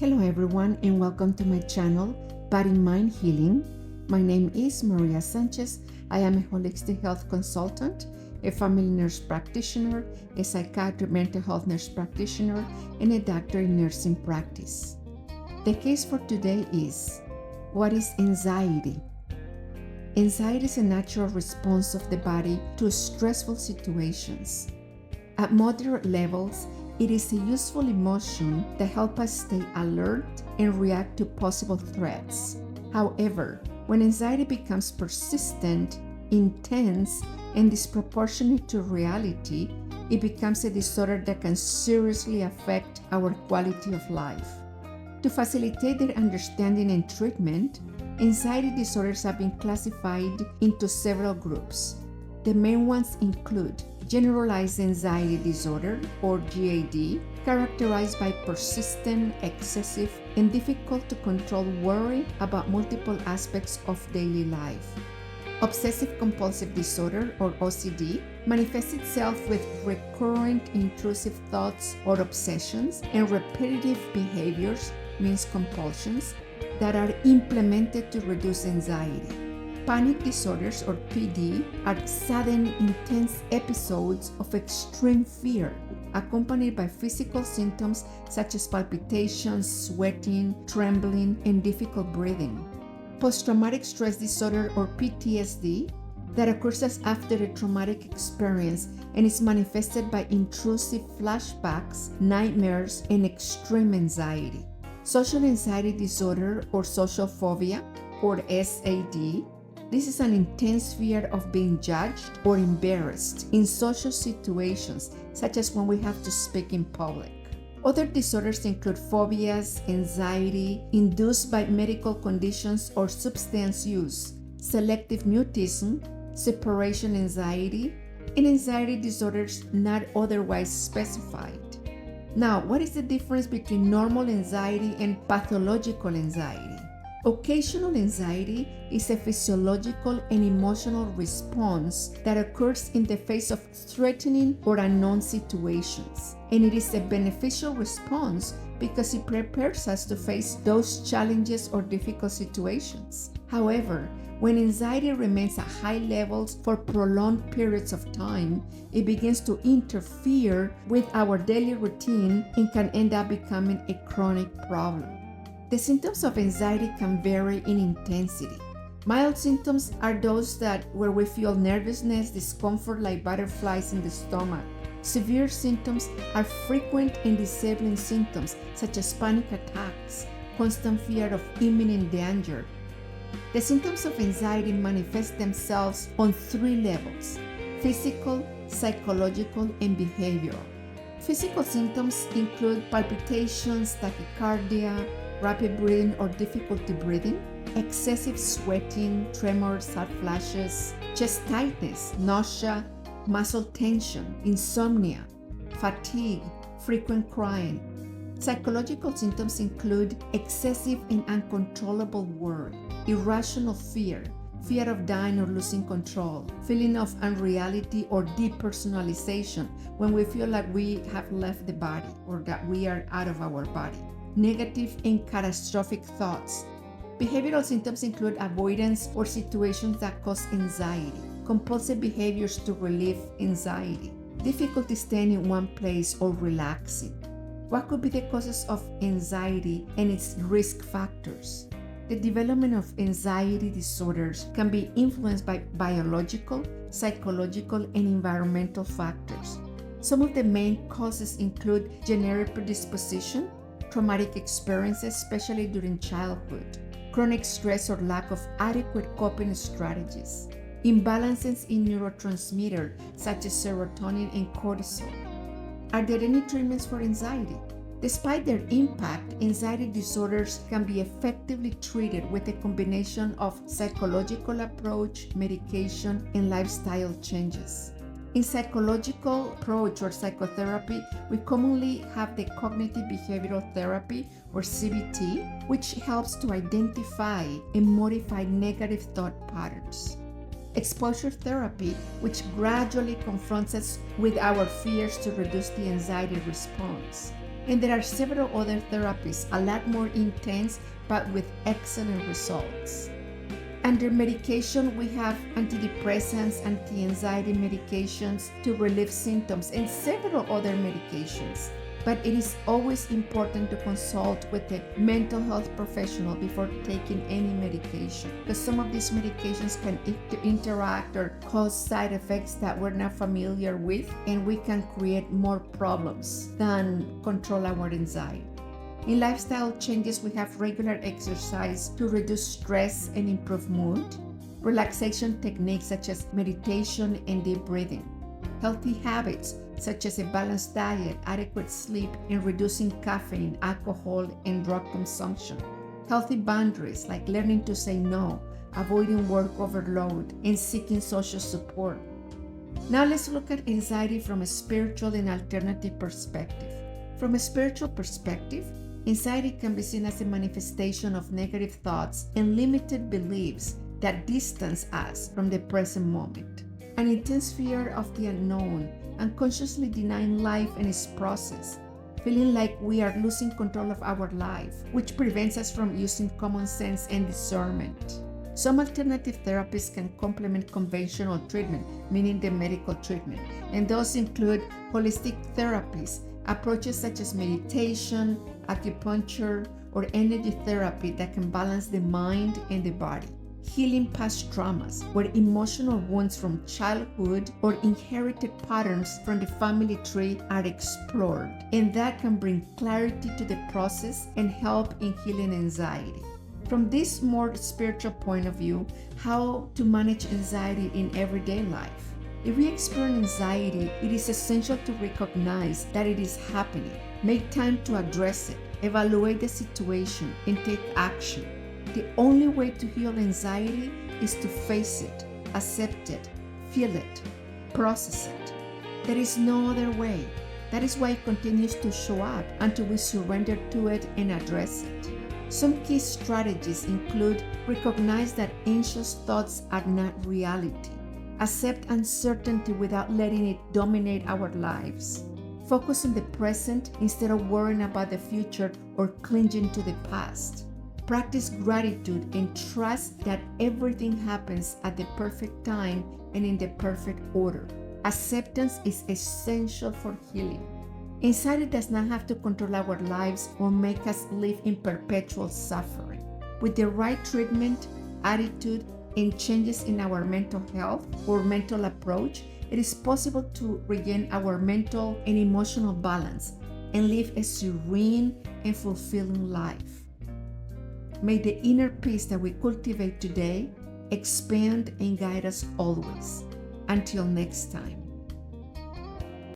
Hello everyone and welcome to my channel, Body Mind Healing. My name is Maria Sanchez. I am a holistic health consultant, a family nurse practitioner, a psychiatric mental health nurse practitioner, and a doctor in nursing practice. The case for today is, what is anxiety? Anxiety is a natural response of the body to stressful situations. At moderate levels, it is a useful emotion that helps us stay alert and react to possible threats. However, when anxiety becomes persistent, intense, and disproportionate to reality, it becomes a disorder that can seriously affect our quality of life. To facilitate their understanding and treatment, anxiety disorders have been classified into several groups. The main ones include Generalized Anxiety Disorder, or GAD, characterized by persistent, excessive, and difficult to control worry about multiple aspects of daily life. Obsessive-Compulsive Disorder, or OCD, manifests itself with recurrent intrusive thoughts or obsessions and repetitive behaviors, means compulsions, that are implemented to reduce anxiety. Panic disorders, or PD, are sudden, intense episodes of extreme fear, accompanied by physical symptoms such as palpitations, sweating, trembling, and difficult breathing. Post-traumatic stress disorder, or PTSD, that occurs after a traumatic experience and is manifested by intrusive flashbacks, nightmares, and extreme anxiety. Social anxiety disorder, or social phobia, or SAD. This is an intense fear of being judged or embarrassed in social situations, such as when we have to speak in public. Other disorders include phobias, anxiety induced by medical conditions or substance use, selective mutism, separation anxiety, and anxiety disorders not otherwise specified. Now, what is the difference between normal anxiety and pathological anxiety? Occasional anxiety is a physiological and emotional response that occurs in the face of threatening or unknown situations, and it is a beneficial response because it prepares us to face those challenges or difficult situations. However, when anxiety remains at high levels for prolonged periods of time, it begins to interfere with our daily routine and can end up becoming a chronic problem. The symptoms of anxiety can vary in intensity. Mild symptoms are those where we feel nervousness, discomfort like butterflies in the stomach. Severe symptoms are frequent and disabling symptoms such as panic attacks, constant fear of imminent danger. The symptoms of anxiety manifest themselves on three levels: physical, psychological, and behavioral. Physical symptoms include palpitations, tachycardia, rapid breathing or difficulty breathing, excessive sweating, tremors, hot flashes, chest tightness, nausea, muscle tension, insomnia, fatigue, frequent crying. Psychological symptoms include excessive and uncontrollable worry, irrational fear, fear of dying or losing control, feeling of unreality or depersonalization when we feel like we have left the body or that we are out of our body. Negative and catastrophic thoughts. Behavioral symptoms include avoidance or situations that cause anxiety, compulsive behaviors to relieve anxiety, difficulty staying in one place or relaxing. What could be the causes of anxiety and its risk factors? The development of anxiety disorders can be influenced by biological, psychological, and environmental factors. Some of the main causes include genetic predisposition, traumatic experiences, especially during childhood, chronic stress or lack of adequate coping strategies, imbalances in neurotransmitters such as serotonin and cortisol. Are there any treatments for anxiety? Despite their impact, anxiety disorders can be effectively treated with a combination of psychological approach, medication, and lifestyle changes. In psychological approach or psychotherapy, we commonly have the cognitive behavioral therapy or CBT, which helps to identify and modify negative thought patterns. Exposure therapy, which gradually confronts us with our fears to reduce the anxiety response. And there are several other therapies, a lot more intense, but with excellent results. Under medication, we have antidepressants, anti-anxiety medications to relieve symptoms, and several other medications. But it is always important to consult with a mental health professional before taking any medication, because some of these medications can interact or cause side effects that we're not familiar with, and we can create more problems than control our anxiety. In lifestyle changes, we have regular exercise to reduce stress and improve mood, relaxation techniques such as meditation and deep breathing, healthy habits such as a balanced diet, adequate sleep, and reducing caffeine, alcohol, and drug consumption, healthy boundaries like learning to say no, avoiding work overload, and seeking social support. Now let's look at anxiety from a spiritual and alternative perspective. From a spiritual perspective, anxiety can be seen as a manifestation of negative thoughts and limited beliefs that distance us from the present moment. An intense fear of the unknown, unconsciously denying life and its process, feeling like we are losing control of our life, which prevents us from using common sense and discernment. Some alternative therapies can complement conventional treatment, meaning the medical treatment, and those include holistic therapies, approaches such as meditation, acupuncture, or energy therapy that can balance the mind and the body. Healing past traumas, where emotional wounds from childhood or inherited patterns from the family tree are explored, and that can bring clarity to the process and help in healing anxiety. From this more spiritual point of view, how to manage anxiety in everyday life. If we experience anxiety, it is essential to recognize that it is happening, make time to address it, evaluate the situation, and take action. The only way to heal anxiety is to face it, accept it, feel it, process it. There is no other way. That is why it continues to show up until we surrender to it and address it. Some key strategies include recognize that anxious thoughts are not reality. Accept uncertainty without letting it dominate our lives. Focus on the present instead of worrying about the future or clinging to the past. Practice gratitude and trust that everything happens at the perfect time and in the perfect order. Acceptance is essential for healing. Anxiety does not have to control our lives or make us live in perpetual suffering. With the right treatment, attitude, and changes in our mental health or mental approach, it is possible to regain our mental and emotional balance and live a serene and fulfilling life. May the inner peace that we cultivate today expand and guide us always. Until next time.